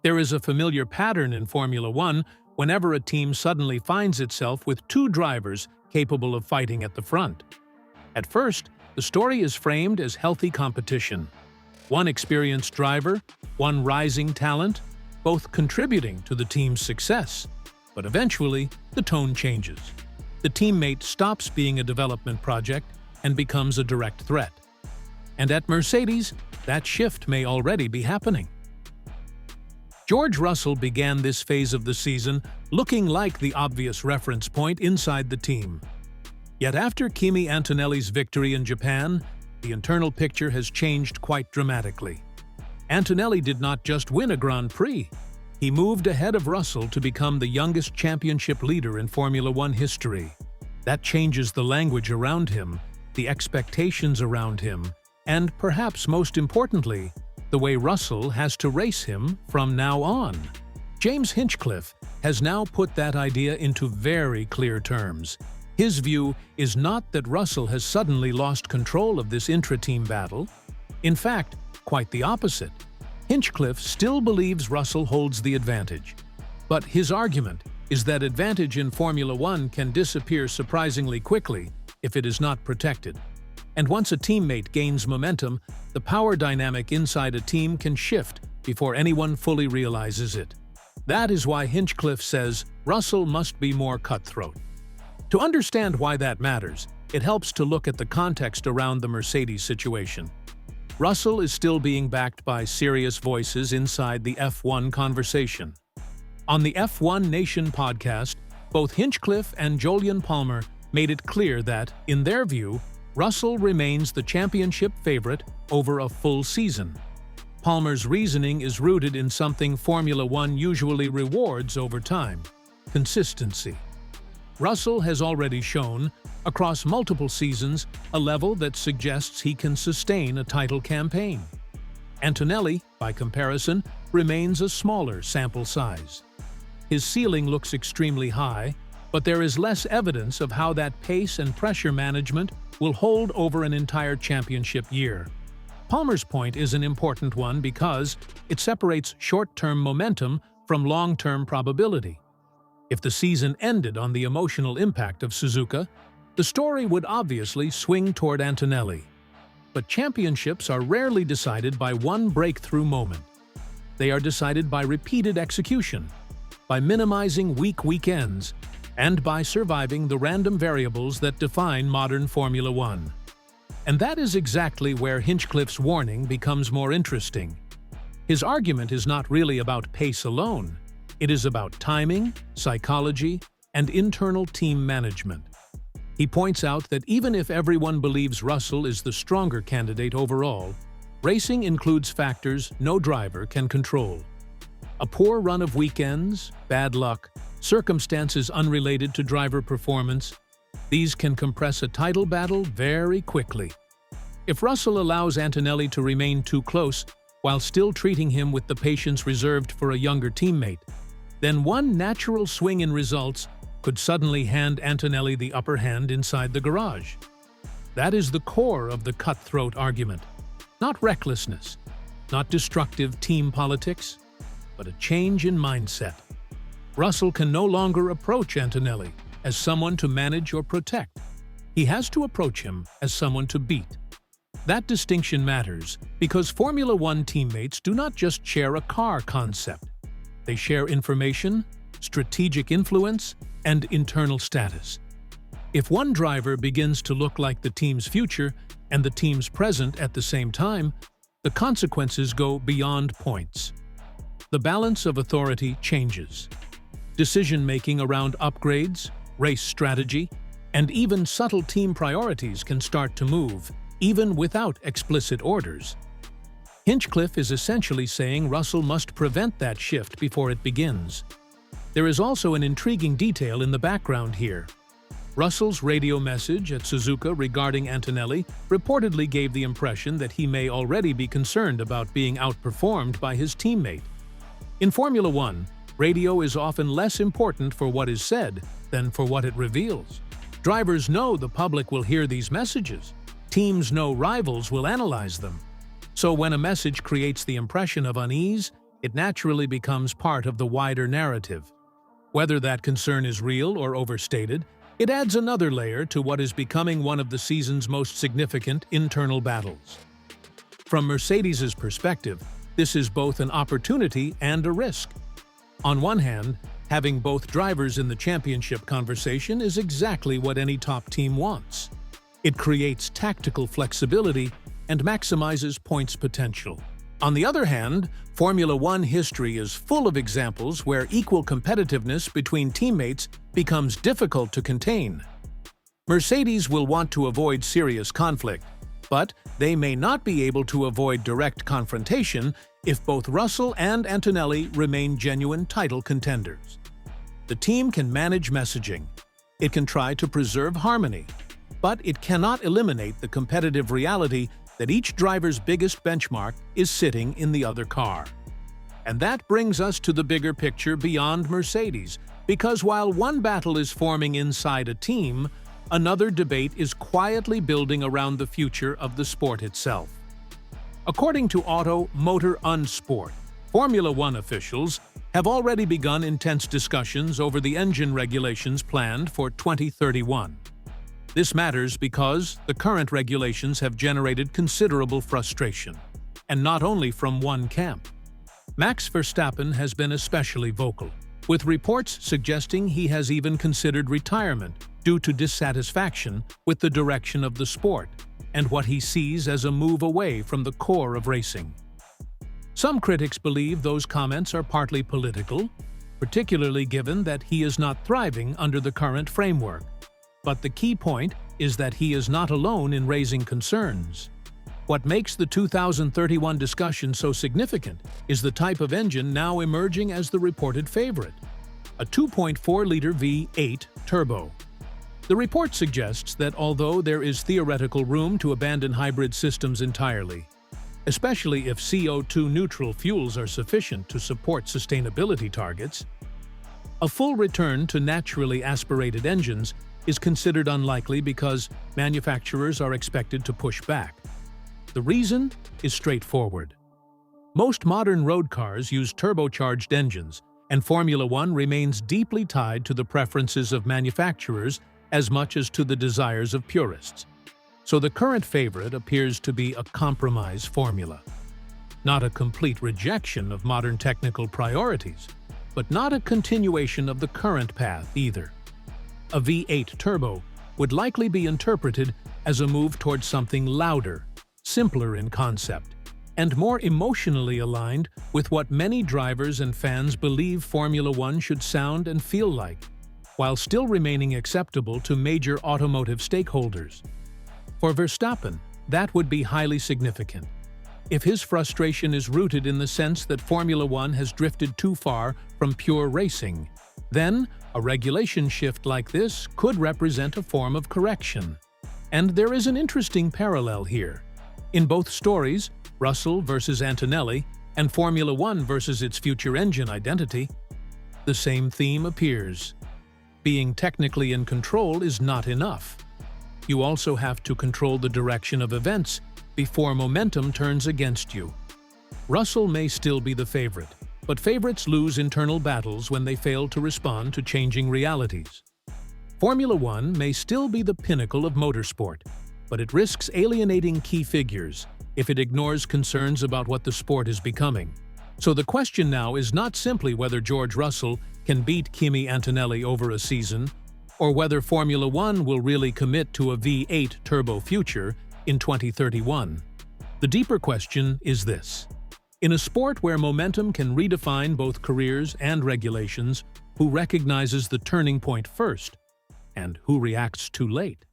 There is a familiar pattern in Formula One whenever a team suddenly finds itself with two drivers capable of fighting at the front. At first, the story is framed as healthy competition. One experienced driver, one rising talent, both contributing to the team's success. But eventually, the tone changes. The teammate stops being a development project and becomes a direct threat. And at Mercedes, that shift may already be happening. George Russell began this phase of the season looking like the obvious reference point inside the team. Yet after Kimi Antonelli's victory in Japan, the internal picture has changed quite dramatically. Antonelli did not just win a Grand Prix. He moved ahead of Russell to become the youngest championship leader in Formula One history. That changes the language around him, the expectations around him, and perhaps most importantly, the way Russell has to race him from now on. James Hinchcliffe has now put that idea into very clear terms. His view is not that Russell has suddenly lost control of this intra-team battle. In fact, quite the opposite. Hinchcliffe still believes Russell holds the advantage. But his argument is that advantage in Formula One can disappear surprisingly quickly if it is not protected. And once a teammate gains momentum, the power dynamic inside a team can shift before anyone fully realizes it. That is why Hinchcliffe says Russell must be more cutthroat. To understand why that matters, it helps to look at the context around the Mercedes situation. Russell is still being backed by serious voices inside the F1 conversation. On the F1 Nation podcast, both Hinchcliffe and Jolyon Palmer made it clear that, in their view, Russell remains the championship favorite over a full season. Palmer's reasoning is rooted in something Formula One usually rewards over time: consistency. Russell has already shown, across multiple seasons, a level that suggests he can sustain a title campaign. Antonelli, by comparison, remains a smaller sample size. His ceiling looks extremely high, but there is less evidence of how that pace and pressure management will hold over an entire championship year. Palmer's point is an important one because it separates short-term momentum from long-term probability. If the season ended on the emotional impact of Suzuka, the story would obviously swing toward Antonelli. But championships are rarely decided by one breakthrough moment. They are decided by repeated execution, by minimizing weak weekends, and by surviving the random variables that define modern Formula One. And that is exactly where Hinchcliffe's warning becomes more interesting. His argument is not really about pace alone. It is about timing, psychology, and internal team management. He points out that even if everyone believes Russell is the stronger candidate overall, racing includes factors no driver can control. A poor run of weekends, bad luck, circumstances unrelated to driver performance, these can compress a title battle very quickly. If Russell allows Antonelli to remain too close while still treating him with the patience reserved for a younger teammate, then one natural swing in results could suddenly hand Antonelli the upper hand inside the garage. That is the core of the cutthroat argument. Not recklessness, not destructive team politics, but a change in mindset. Russell can no longer approach Antonelli as someone to manage or protect. He has to approach him as someone to beat. That distinction matters because Formula One teammates do not just share a car concept. They share information, strategic influence, and internal status. If one driver begins to look like the team's future and the team's present at the same time, the consequences go beyond points. The balance of authority changes. Decision-making around upgrades, race strategy, and even subtle team priorities can start to move, even without explicit orders. Hinchcliffe is essentially saying Russell must prevent that shift before it begins. There is also an intriguing detail in the background here. Russell's radio message at Suzuka regarding Antonelli reportedly gave the impression that he may already be concerned about being outperformed by his teammate. In Formula One, radio is often less important for what is said than for what it reveals. Drivers know the public will hear these messages. Teams know rivals will analyze them. So when a message creates the impression of unease, it naturally becomes part of the wider narrative. Whether that concern is real or overstated, it adds another layer to what is becoming one of the season's most significant internal battles. From Mercedes's perspective, this is both an opportunity and a risk. On one hand, having both drivers in the championship conversation is exactly what any top team wants. It creates tactical flexibility and maximizes points potential. On the other hand, Formula One history is full of examples where equal competitiveness between teammates becomes difficult to contain. Mercedes will want to avoid serious conflict, but they may not be able to avoid direct confrontation if both Russell and Antonelli remain genuine title contenders. The team can manage messaging. It can try to preserve harmony, but it cannot eliminate the competitive reality that each driver's biggest benchmark is sitting in the other car. And that brings us to the bigger picture beyond Mercedes, because while one battle is forming inside a team, another debate is quietly building around the future of the sport itself. According to Auto Motor Unsport, Formula One officials have already begun intense discussions over the engine regulations planned for 2031. This matters because the current regulations have generated considerable frustration, and not only from one camp. Max Verstappen has been especially vocal, with reports suggesting he has even considered retirement due to dissatisfaction with the direction of the sport and what he sees as a move away from the core of racing. Some critics believe those comments are partly political, particularly given that he is not thriving under the current framework. But the key point is that he is not alone in raising concerns. What makes the 2031 discussion so significant is the type of engine now emerging as the reported favorite: a 2.4-liter V8 turbo. The report suggests that although there is theoretical room to abandon hybrid systems entirely, especially if CO2-neutral fuels are sufficient to support sustainability targets, a full return to naturally aspirated engines is considered unlikely because manufacturers are expected to push back. The reason is straightforward. Most modern road cars use turbocharged engines, and Formula One remains deeply tied to the preferences of manufacturers as much as to the desires of purists. So the current favorite appears to be a compromise formula. Not a complete rejection of modern technical priorities, but not a continuation of the current path either. A V8 turbo would likely be interpreted as a move towards something louder, simpler in concept, and more emotionally aligned with what many drivers and fans believe Formula One should sound and feel like, while still remaining acceptable to major automotive stakeholders. For Verstappen, that would be highly significant. If his frustration is rooted in the sense that Formula One has drifted too far from pure racing, then a regulation shift like this could represent a form of correction. And there is an interesting parallel here. In both stories, Russell versus Antonelli and Formula One versus its future engine identity, the same theme appears. Being technically in control is not enough. You also have to control the direction of events before momentum turns against you. Russell may still be the favorite, but favorites lose internal battles when they fail to respond to changing realities. Formula One may still be the pinnacle of motorsport, but it risks alienating key figures if it ignores concerns about what the sport is becoming. So the question now is not simply whether George Russell can beat Kimi Antonelli over a season, or whether Formula One will really commit to a V8 turbo future in 2031. The deeper question is this: in a sport where momentum can redefine both careers and regulations, who recognizes the turning point first, and who reacts too late?